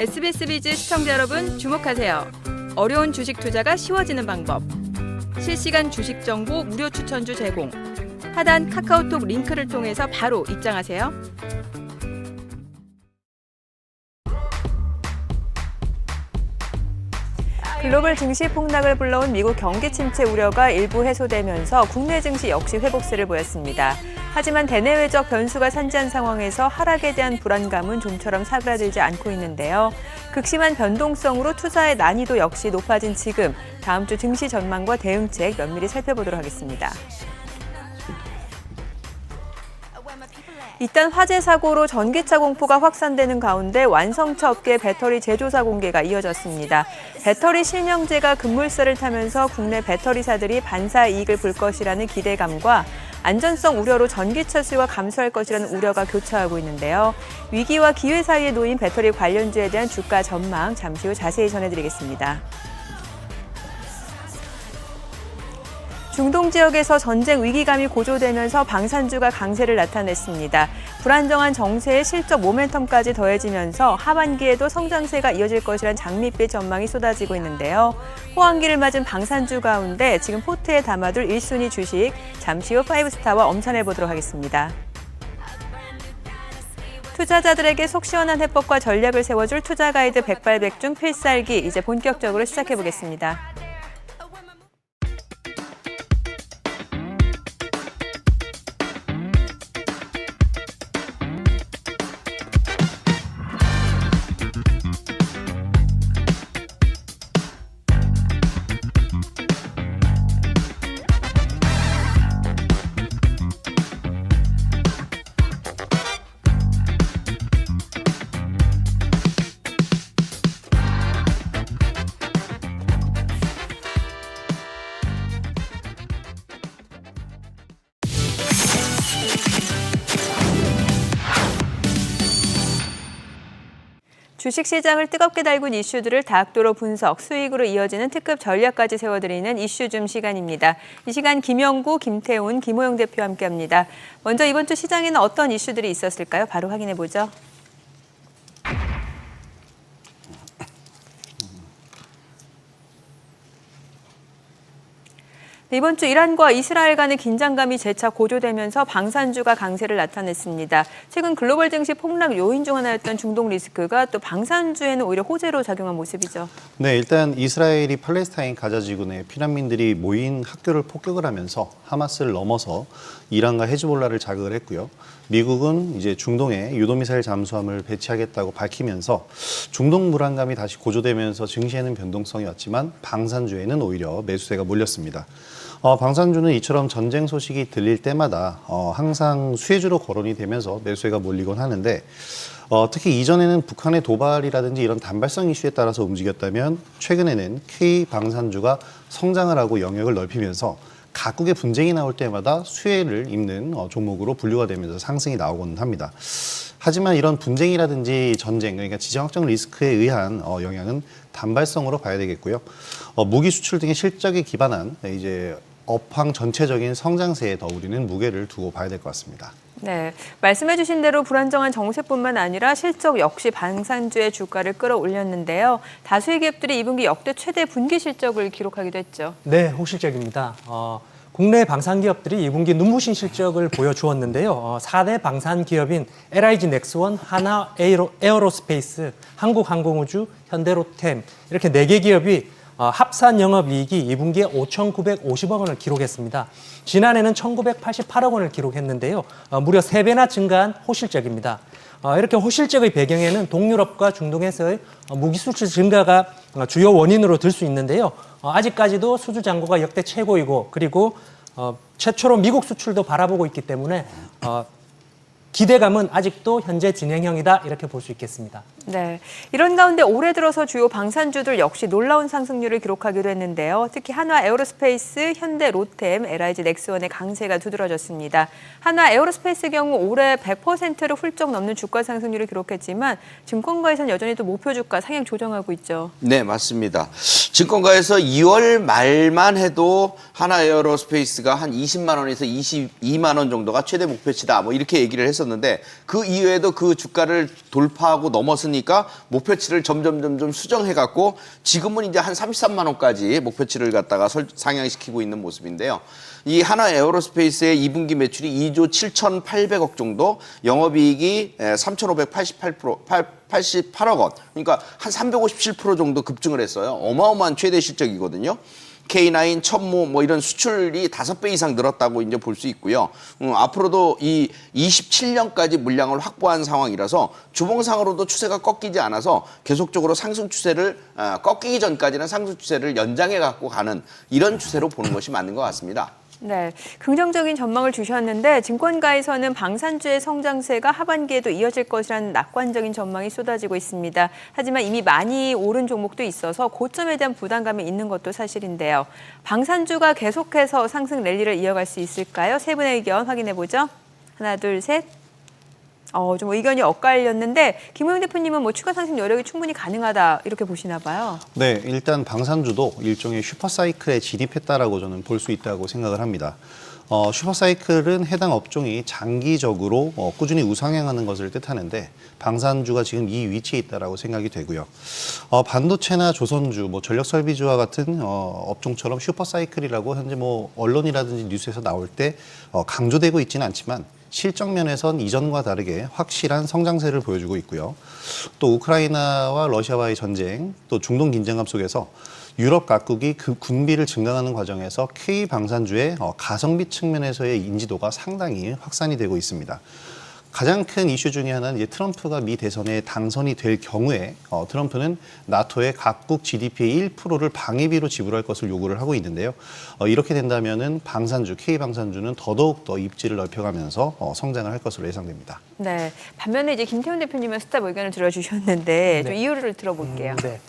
SBS 비즈 시청자 여러분 주목하세요. 어려운 주식 투자가 쉬워지는 방법. 실시간 주식 정보 무료 추천주 제공. 하단 카카오톡 링크를 통해서 바로 입장하세요. 글로벌 증시 폭락을 불러온 미국 경기 침체 우려가 일부 해소되면서 국내 증시 역시 회복세를 보였습니다. 하지만 대내외적 변수가 산재한 상황에서 하락에 대한 불안감은 좀처럼 사그라들지 않고 있는데요. 극심한 변동성으로 투자의 난이도 역시 높아진 지금, 다음 주 증시 전망과 대응책 면밀히 살펴보도록 하겠습니다. 일단 화재 사고로 전기차 공포가 확산되는 가운데 완성차 업계 배터리 제조사 공개가 이어졌습니다. 배터리 실명제가 급물살을 타면서 국내 배터리사들이 반사 이익을 볼 것이라는 기대감과 안전성 우려로 전기차 수요가 감소할 것이라는 우려가 교차하고 있는데요. 위기와 기회 사이에 놓인 배터리 관련주에 대한 주가 전망 잠시 후 자세히 전해드리겠습니다. 중동 지역에서 전쟁 위기감이 고조되면서 방산주가 강세를 나타냈습니다. 불안정한 정세에 실적 모멘텀까지 더해지면서 하반기에도 성장세가 이어질 것이란 장밋빛 전망이 쏟아지고 있는데요. 호황기를 맞은 방산주 가운데 지금 포트에 담아둘 1순위 주식, 잠시 후 5스타와 엄선해보도록 하겠습니다. 투자자들에게 속 시원한 해법과 전략을 세워줄 투자 가이드 백발백중 필살기, 이제 본격적으로 시작해보겠습니다. 주식시장을 뜨겁게 달군 이슈들을 다각도로 분석, 수익으로 이어지는 특급 전략까지 세워드리는 이슈줌 시간입니다. 이 시간 김영구, 김태훈, 김호영 대표와 함께합니다. 먼저 이번 주 시장에는 어떤 이슈들이 있었을까요? 바로 확인해보죠. 이번 주 이란과 이스라엘 간의 긴장감이 재차 고조되면서 방산주가 강세를 나타냈습니다. 최근 글로벌 증시 폭락 요인 중 하나였던 중동 리스크가 또 방산주에는 오히려 호재로 작용한 모습이죠. 네, 일단 이스라엘이 팔레스타인 가자 지구내 피난민들이 모인 학교를 폭격을 하면서 하마스를 넘어서 이란과 헤즈볼라를 자극을 했고요. 미국은 이제 중동에 유도미사일 잠수함을 배치하겠다고 밝히면서 중동 불안감이 다시 고조되면서 증시에는 변동성이 왔지만 방산주에는 오히려 매수세가 몰렸습니다. 방산주는 이처럼 전쟁 소식이 들릴 때마다 항상 수혜주로 거론이 되면서 매수세가 몰리곤 하는데 특히 이전에는 북한의 도발이라든지 이런 단발성 이슈에 따라서 움직였다면 최근에는 K 방산주가 성장을 하고 영역을 넓히면서 각국의 분쟁이 나올 때마다 수혜를 입는 종목으로 분류가 되면서 상승이 나오곤 합니다. 하지만 이런 분쟁이라든지 전쟁, 그러니까 지정학적 리스크에 의한 영향은 단발성으로 봐야 되겠고요. 무기 수출 등의 실적에 기반한 이제 업황 전체적인 성장세에 더 우리는 무게를 두고 봐야 될 것 같습니다. 네, 말씀해 주신 대로 불안정한 정세뿐만 아니라 실적 역시 방산주의 주가를 끌어올렸는데요. 다수의 기업들이 2분기 역대 최대 분기 실적을 기록하기도 했죠. 네, 호실적입니다. 국내 방산기업들이 2분기 눈부신 실적을 보여주었는데요. 4대 방산기업인 LIG 넥스원, 하나 에어로스페이스, 한국항공우주, 현대로템 이렇게 4개 기업이 합산 영업이익이 2분기에 5,950억 원을 기록했습니다. 지난해는 1,988억 원을 기록했는데요. 무려 3배나 증가한 호실적입니다. 이렇게 호실적의 배경에는 동유럽과 중동에서의 무기 수출 증가가 주요 원인으로 들 수 있는데요. 아직까지도 수주 잔고가 역대 최고이고 그리고 최초로 미국 수출도 바라보고 있기 때문에 기대감은 아직도 현재 진행형이다 이렇게 볼 수 있겠습니다. 네, 이런 가운데 올해 들어서 주요 방산주들 역시 놀라운 상승률을 기록하기도 했는데요. 특히 한화 에어로스페이스, 현대 로템, LIG 넥스원의 강세가 두드러졌습니다. 한화 에어로스페이스의 경우 올해 100%를 훌쩍 넘는 주가 상승률을 기록했지만 증권가에서는 여전히 또 목표 주가 상향 조정하고 있죠. 네, 맞습니다. 증권가에서 2월 말만 해도 하나에어로스페이스가 한 20만 원에서 22만 원 정도가 최대 목표치다. 뭐 이렇게 얘기를 했었는데 그 이후에도 그 주가를 돌파하고 넘었으니까 목표치를 점점 수정해갖고 지금은 이제 한 33만 원까지 목표치를 갖다가 상향시키고 있는 모습인데요. 이 하나에어로스페이스의 2분기 매출이 2조 7,800억 정도, 영업이익이 3,588억 원, 그러니까 한 357% 정도 급증을 했어요. 어마어마한 최대 실적이거든요. K9, 천모 뭐 이런 수출이 5배 이상 늘었다고 이제 볼 수 있고요. 앞으로도 이 27년까지 물량을 확보한 상황이라서 주봉상으로도 추세가 꺾이지 않아서 계속적으로 상승 추세를 꺾이기 전까지는 상승 추세를 연장해 갖고 가는 이런 추세로 보는 것이 맞는 것 같습니다. 네, 긍정적인 전망을 주셨는데 증권가에서는 방산주의 성장세가 하반기에도 이어질 것이라는 낙관적인 전망이 쏟아지고 있습니다. 하지만 이미 많이 오른 종목도 있어서 고점에 대한 부담감이 있는 것도 사실인데요. 방산주가 계속해서 상승 랠리를 이어갈 수 있을까요? 세 분의 의견 확인해 보죠. 하나, 둘, 셋. 좀 의견이 엇갈렸는데 김호영 대표님은 뭐 추가 상승 여력이 충분히 가능하다 이렇게 보시나 봐요. 네, 일단 방산주도 일종의 슈퍼사이클에 진입했다라고 저는 볼 수 있다고 생각을 합니다. 슈퍼사이클은 해당 업종이 장기적으로 꾸준히 우상향하는 것을 뜻하는데 방산주가 지금 이 위치에 있다라고 생각이 되고요. 반도체나 조선주, 뭐 전력설비주와 같은 업종처럼 슈퍼사이클이라고 현재 뭐 언론이라든지 뉴스에서 나올 때 강조되고 있지는 않지만 실적 면에선 이전과 다르게 확실한 성장세를 보여주고 있고요. 또 우크라이나와 러시아와의 전쟁, 또 중동 긴장감 속에서 유럽 각국이 그 군비를 증강하는 과정에서 K방산주의 가성비 측면에서의 인지도가 상당히 확산이 되고 있습니다. 가장 큰 이슈 중에 하나는 이제 트럼프가 미 대선에 당선이 될 경우에 트럼프는 나토의 각국 GDP의 1%를 방위비로 지불할 것을 요구를 하고 있는데요. 이렇게 된다면은 방산주, K방산주는 더더욱 더 입지를 넓혀가면서 성장을 할 것으로 예상됩니다. 네, 반면에 이제 김태훈 대표님은 스탑 의견을 들어주셨는데 좀 이유를 들어볼게요. 네.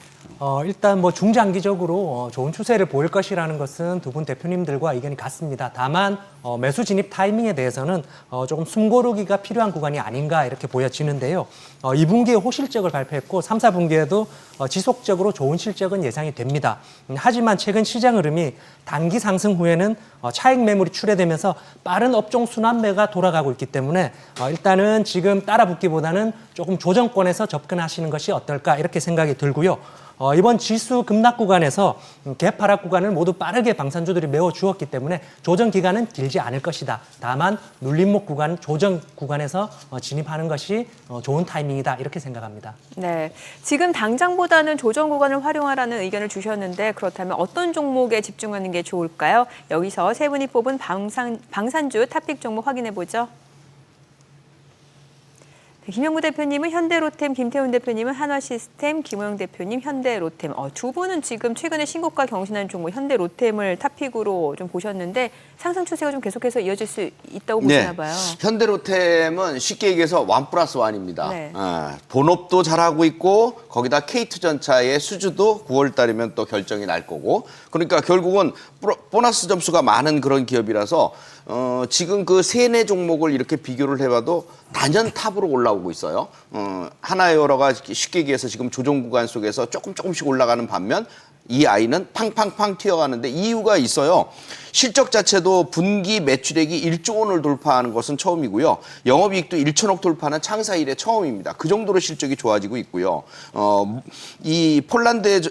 일단 뭐 중장기적으로 좋은 추세를 보일 것이라는 것은 두 분 대표님들과 의견이 같습니다. 다만 매수 진입 타이밍에 대해서는 조금 숨고르기가 필요한 구간이 아닌가 이렇게 보여지는데요. 2분기에 호실적을 발표했고 3, 4분기에도 지속적으로 좋은 실적은 예상이 됩니다. 하지만 최근 시장 흐름이 단기 상승 후에는 차익 매물이 출회되면서 빠른 업종 순환매가 돌아가고 있기 때문에 일단은 지금 따라붙기보다는 조금 조정권에서 접근하시는 것이 어떨까 이렇게 생각이 들고요. 이번 지수 급락 구간에서 갭 하락 구간을 모두 빠르게 방산주들이 메워주었기 때문에 조정 기간은 길지 않을 것이다. 다만 눌림목 구간, 조정 구간에서 진입하는 것이 좋은 타이밍이다 이렇게 생각합니다. 네, 지금 당장보다는 조정 구간을 활용하라는 의견을 주셨는데 그렇다면 어떤 종목에 집중하는 게 좋을까요? 여기서 세 분이 뽑은 방산주 탑픽 종목 확인해 보죠. 김영구 대표님은 현대로템, 김태훈 대표님은 한화시스템, 김호영 대표님 현대로템. 두 분은 지금 최근에 신고가 경신한 종목 현대로템을 탑픽으로 좀 보셨는데 상승 추세가 좀 계속해서 이어질 수 있다고 보시나 봐요. 현대로템은 쉽게 얘기해서 1+1입니다. 네. 본업도 잘하고 있고 거기다 K2전차의 수주도 9월 달이면 또 결정이 날 거고 그러니까 결국은 보너스 점수가 많은 그런 기업이라서 지금 그 세네 종목을 이렇게 비교를 해봐도 단연 탑으로 올라오고 있어요. 하나에어로가 쉽게 얘기해서 지금 조정 구간 속에서 조금씩 올라가는 반면 이 아이는 팡팡팡 튀어가는데 이유가 있어요. 실적 자체도 분기 매출액이 1조 원을 돌파하는 것은 처음이고요. 영업이익도 1천억 돌파는 창사 이래 처음입니다. 그 정도로 실적이 좋아지고 있고요. 이 폴란드의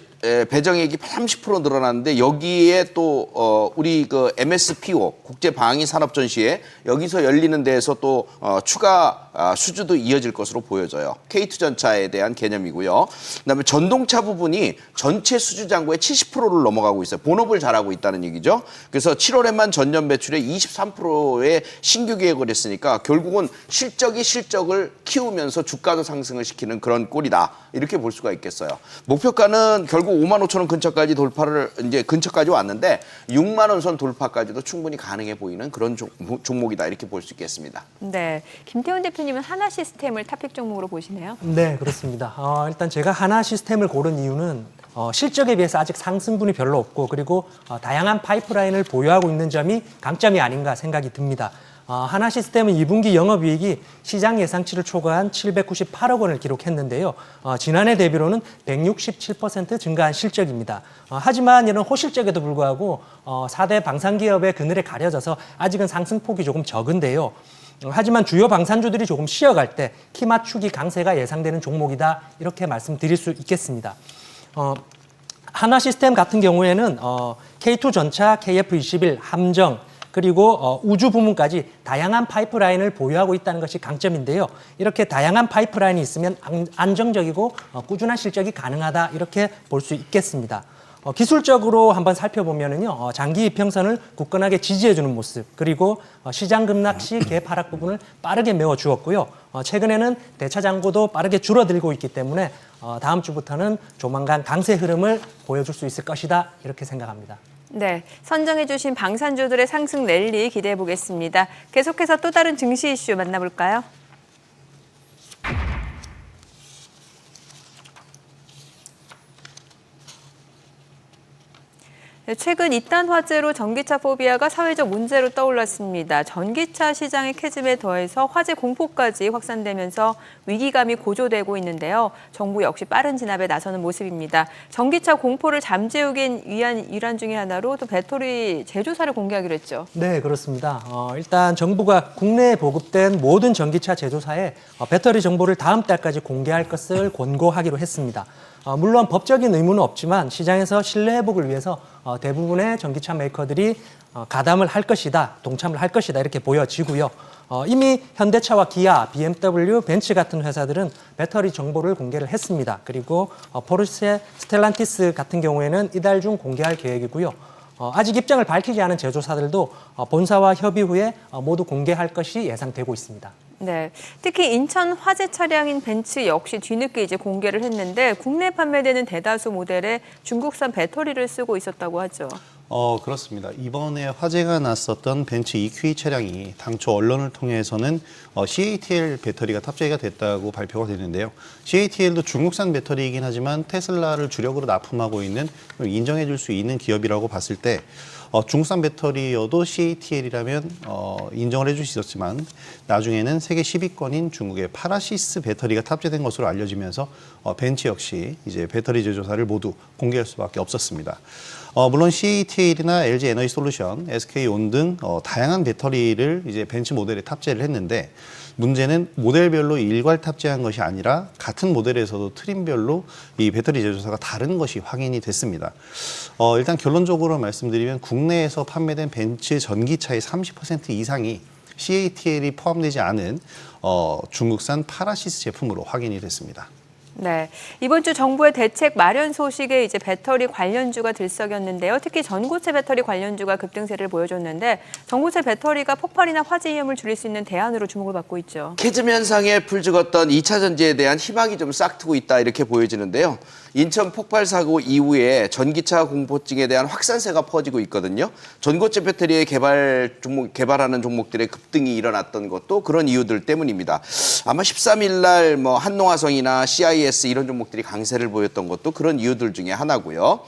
배정액이 30% 늘어났는데 여기에 또 우리 그 MSPO 국제방위산업전시회 여기서 열리는 데에서 또 추가 수주도 이어질 것으로 보여져요. K2전차에 대한 개념이고요. 그다음에 전동차 부분이 전체 수주 잔고의 70%를 넘어가고 있어요. 본업을 잘하고 있다는 얘기죠. 그래서 7월에만 전년 매출의 23%의 신규 계획을 했으니까 결국은 실적이 실적을 키우면서 주가도 상승을 시키는 그런 꼴이다. 이렇게 볼 수가 있겠어요. 목표가는 결국 5만 5천 원 근처까지 근처까지 왔는데 6만 원 선 돌파까지도 충분히 가능해 보이는 그런 종목이다. 이렇게 볼 수 있겠습니다. 네, 김태훈 대표님은 하나시스템을 탑픽 종목으로 보시네요. 네, 그렇습니다. 일단 제가 하나시스템을 고른 이유는 실적에 비해서 아직 상승분이 별로 없고 그리고 다양한 파이프라인을 보유하고 있는 점이 강점이 아닌가 생각이 듭니다. 하나시스템은 2분기 영업이익이 시장 예상치를 초과한 798억 원을 기록했는데요. 지난해 대비로는 167% 증가한 실적입니다. 하지만 이런 호실적에도 불구하고 4대 방산기업의 그늘에 가려져서 아직은 상승폭이 조금 적은데요. 하지만 주요 방산주들이 조금 쉬어갈 때 키 맞추기 강세가 예상되는 종목이다, 이렇게 말씀드릴 수 있겠습니다. 하나시스템 같은 경우에는 K2전차, KF21, 함정, 그리고 우주 부문까지 다양한 파이프라인을 보유하고 있다는 것이 강점인데요. 이렇게 다양한 파이프라인이 있으면 안정적이고 꾸준한 실적이 가능하다, 이렇게 볼 수 있겠습니다. 기술적으로 한번 살펴보면은요, 장기 이평선을 굳건하게 지지해주는 모습, 그리고 시장 급락 시 개파락 부분을 빠르게 메워주었고요. 최근에는 대차 잔고도 빠르게 줄어들고 있기 때문에 다음 주부터는 조만간 강세 흐름을 보여줄 수 있을 것이다, 이렇게 생각합니다. 네, 선정해 주신 방산주들의 상승 랠리 기대해 보겠습니다. 계속해서 또 다른 증시 이슈 만나볼까요? 네, 최근 이딴 화재로 전기차 포비아가 사회적 문제로 떠올랐습니다. 전기차 시장의 캐즘에 더해서 화재 공포까지 확산되면서 위기감이 고조되고 있는데요. 정부 역시 빠른 진압에 나서는 모습입니다. 전기차 공포를 잠재우기 위한 일환 중에 하나로 또 배터리 제조사를 공개하기로 했죠. 네, 그렇습니다. 일단 정부가 국내에 보급된 모든 전기차 제조사에 배터리 정보를 다음 달까지 공개할 것을 권고하기로 했습니다. 물론 법적인 의무는 없지만 시장에서 신뢰 회복을 위해서 대부분의 전기차 메이커들이 가담을 할 것이다, 동참을 할 것이다, 이렇게 보여지고요. 이미 현대차와 기아, BMW, 벤츠 같은 회사들은 배터리 정보를 공개를 했습니다. 그리고 포르쉐, 스텔란티스 같은 경우에는 이달 중 공개할 계획이고요. 아직 입장을 밝히지 않은 제조사들도 본사와 협의 후에 모두 공개할 것이 예상되고 있습니다. 네, 특히 인천 화재 차량인 벤츠 역시 뒤늦게 이제 공개를 했는데 국내 판매되는 대다수 모델에 중국산 배터리를 쓰고 있었다고 하죠. 그렇습니다. 이번에 화재가 났었던 벤츠 EQE 차량이 당초 언론을 통해서는 CATL 배터리가 탑재가 됐다고 발표가 됐는데요. CATL도 중국산 배터리이긴 하지만 테슬라를 주력으로 납품하고 있는, 인정해 줄 수 있는 기업이라고 봤을 때 중국산 배터리여도 CATL이라면 인정을 해줄 수 있었지만 나중에는 세계 10위권인 중국의 파라시스 배터리가 탑재된 것으로 알려지면서 벤츠 역시 이제 배터리 제조사를 모두 공개할 수밖에 없었습니다. 물론 CATL이나 LG 에너지 솔루션, SK온 등 다양한 배터리를 이제 벤츠 모델에 탑재를 했는데 문제는 모델별로 일괄 탑재한 것이 아니라 같은 모델에서도 트림별로 이 배터리 제조사가 다른 것이 확인이 됐습니다. 일단 결론적으로 말씀드리면 국내에서 판매된 벤츠 전기차의 30% 이상이 CATL이 포함되지 않은 중국산 파라시스 제품으로 확인이 됐습니다. 네, 이번 주 정부의 대책 마련 소식에 이제 배터리 관련주가 들썩였는데요. 특히 전고체 배터리 관련주가 급등세를 보여줬는데 전고체 배터리가 폭발이나 화재 위험을 줄일 수 있는 대안으로 주목을 받고 있죠. 캐즘 현상에 풀죽었던 2차 전지에 대한 희망이 좀 싹트고 있다, 이렇게 보여지는데요. 인천 폭발 사고 이후에 전기차 공포증에 대한 확산세가 퍼지고 있거든요. 전고체 배터리의 개발하는 종목들의 급등이 일어났던 것도 그런 이유들 때문입니다. 아마 13일 날 뭐 한농화성이나 CIS 이런 종목들이 강세를 보였던 것도 그런 이유들 중에 하나고요.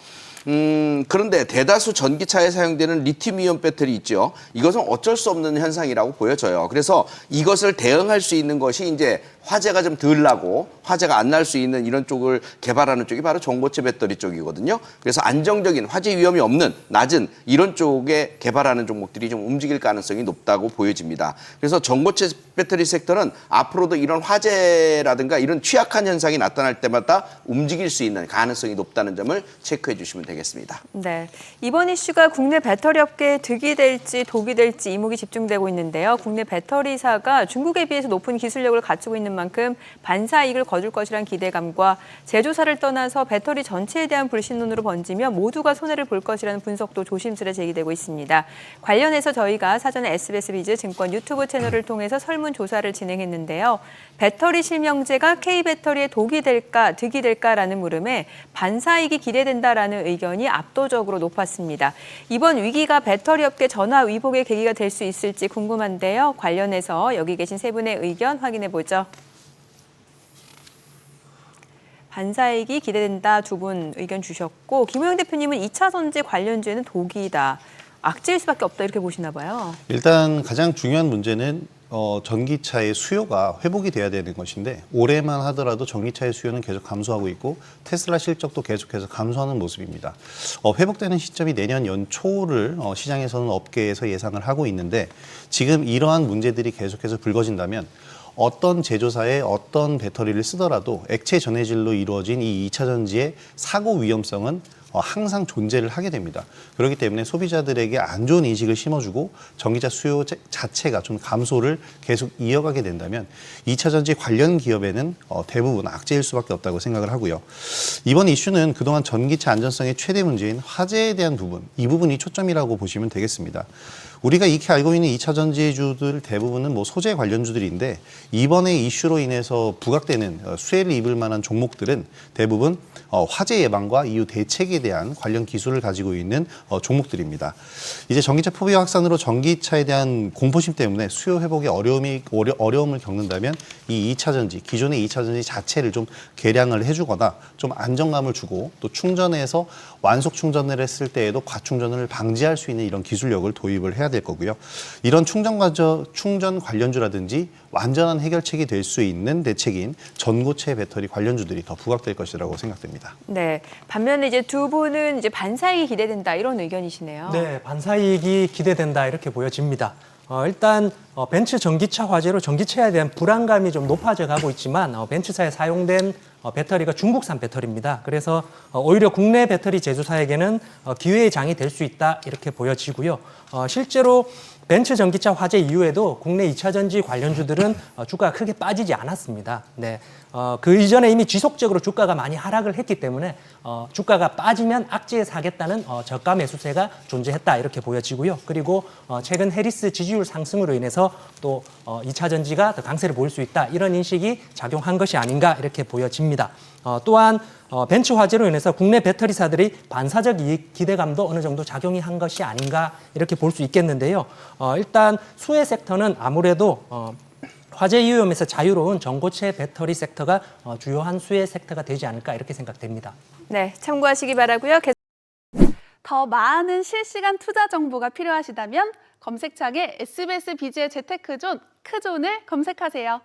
그런데 대다수 전기차에 사용되는 리튬이온 배터리 있죠. 이것은 어쩔 수 없는 현상이라고 보여져요. 그래서 이것을 대응할 수 있는 것이 이제 화재가 좀 덜 나고 화재가 안 날 수 있는 이런 쪽을 개발하는 쪽이 바로 전고체 배터리 쪽이거든요. 그래서 안정적인 화재 위험이 없는 낮은 이런 쪽에 개발하는 종목들이 좀 움직일 가능성이 높다고 보여집니다. 그래서 전고체 배터리 섹터는 앞으로도 이런 화재라든가 이런 취약한 현상이 나타날 때마다 움직일 수 있는 가능성이 높다는 점을 체크해 주시면 되겠습니다. 네, 이번 이슈가 국내 배터리 업계에 득이 될지 독이 될지 이목이 집중되고 있는데요. 국내 배터리사가 중국에 비해서 높은 기술력을 갖추고 있는 만큼 반사 이익을 거둘 것이란 기대감과 제조사를 떠나서 배터리 전체에 대한 불신론으로 번지며 모두가 손해를 볼 것이라는 분석도 조심스레 제기되고 있습니다. 관련해서 저희가 사전에 SBS 비즈 증권 유튜브 채널을 통해서 설문조사를 진행했는데요. 배터리 실명제가 K배터리의 독이 될까 득이 될까라는 물음에 반사이익이 기대된다라는 의견이 압도적으로 높았습니다. 이번 위기가 배터리 업계 전화위복의 계기가 될 수 있을지 궁금한데요. 관련해서 여기 계신 세 분의 의견 확인해 보죠. 반사이익이 기대된다, 두 분 의견 주셨고 김호영 대표님은 2차 전지 관련주에는 독이다. 악재일 수밖에 없다 이렇게 보시나 봐요. 일단 가장 중요한 문제는 전기차의 수요가 회복이 돼야 되는 것인데 올해만 하더라도 전기차의 수요는 계속 감소하고 있고 테슬라 실적도 계속해서 감소하는 모습입니다. 회복되는 시점이 내년 연초를 시장에서는 업계에서 예상을 하고 있는데 지금 이러한 문제들이 계속해서 불거진다면 어떤 제조사의 어떤 배터리를 쓰더라도 액체 전해질로 이루어진 이 2차 전지의 사고 위험성은 항상 존재를 하게 됩니다. 그렇기 때문에 소비자들에게 안 좋은 인식을 심어주고 전기차 수요 자체가 좀 감소를 계속 이어가게 된다면 2차 전지 관련 기업에는 대부분 악재일 수밖에 없다고 생각을 하고요. 이번 이슈는 그동안 전기차 안전성의 최대 문제인 화재에 대한 부분, 이 부분이 초점이라고 보시면 되겠습니다. 우리가 익히 알고 있는 2차 전지주들 대부분은 뭐 소재 관련주들인데 이번에 이슈로 인해서 부각되는 수혜를 입을 만한 종목들은 대부분 화재 예방과 이후 대책에 대한 관련 기술을 가지고 있는 종목들입니다. 이제 전기차 포비 확산으로 전기차에 대한 공포심 때문에 수요 회복에 어려움을 겪는다면 이 2차 전지, 기존의 2차 전지 자체를 좀 개량을 해주거나 좀 안정감을 주고 또 충전해서 완속 충전을 했을 때에도 과충전을 방지할 수 있는 이런 기술력을 도입을 해야 될 거고요. 이런 충전 관련주라든지 완전한 해결책이 될 수 있는 대책인 전고체 배터리 관련주들이 더 부각될 것이라고 생각됩니다. 네. 반면에 이제 두 분은 이제 반사이익이 기대된다 이런 의견이시네요. 네, 반사이익이 기대된다 이렇게 보여집니다. 일단 벤츠 전기차 화재로 전기차에 대한 불안감이 좀 높아져 가고 있지만 벤츠사에 사용된 배터리가 중국산 배터리입니다. 그래서 오히려 국내 배터리 제조사에게는 기회의 장이 될 수 있다 이렇게 보여지고요. 실제로 벤츠 전기차 화재 이후에도 국내 2차 전지 관련주들은 주가가 크게 빠지지 않았습니다. 네, 그 이전에 이미 지속적으로 주가가 많이 하락을 했기 때문에 주가가 빠지면 악재에 사겠다는 저가 매수세가 존재했다 이렇게 보여지고요. 그리고 최근 해리스 지지율 상승으로 인해서 또 2차 전지가 더 강세를 보일 수 있다 이런 인식이 작용한 것이 아닌가 이렇게 보여집니다. 또한 벤츠 화재로 인해서 국내 배터리사들이 반사적 이익 기대감도 어느 정도 작용이 한 것이 아닌가 이렇게 볼 수 있겠는데요. 일단 수혜 섹터는 아무래도 화재 위험에서 자유로운 전고체 배터리 섹터가 주요한 수혜 섹터가 되지 않을까 이렇게 생각됩니다. 네, 참고하시기 바라고요. 더 많은 실시간 투자 정보가 필요하시다면 검색창에 SBS 비즈의 재테크존 크존을 검색하세요.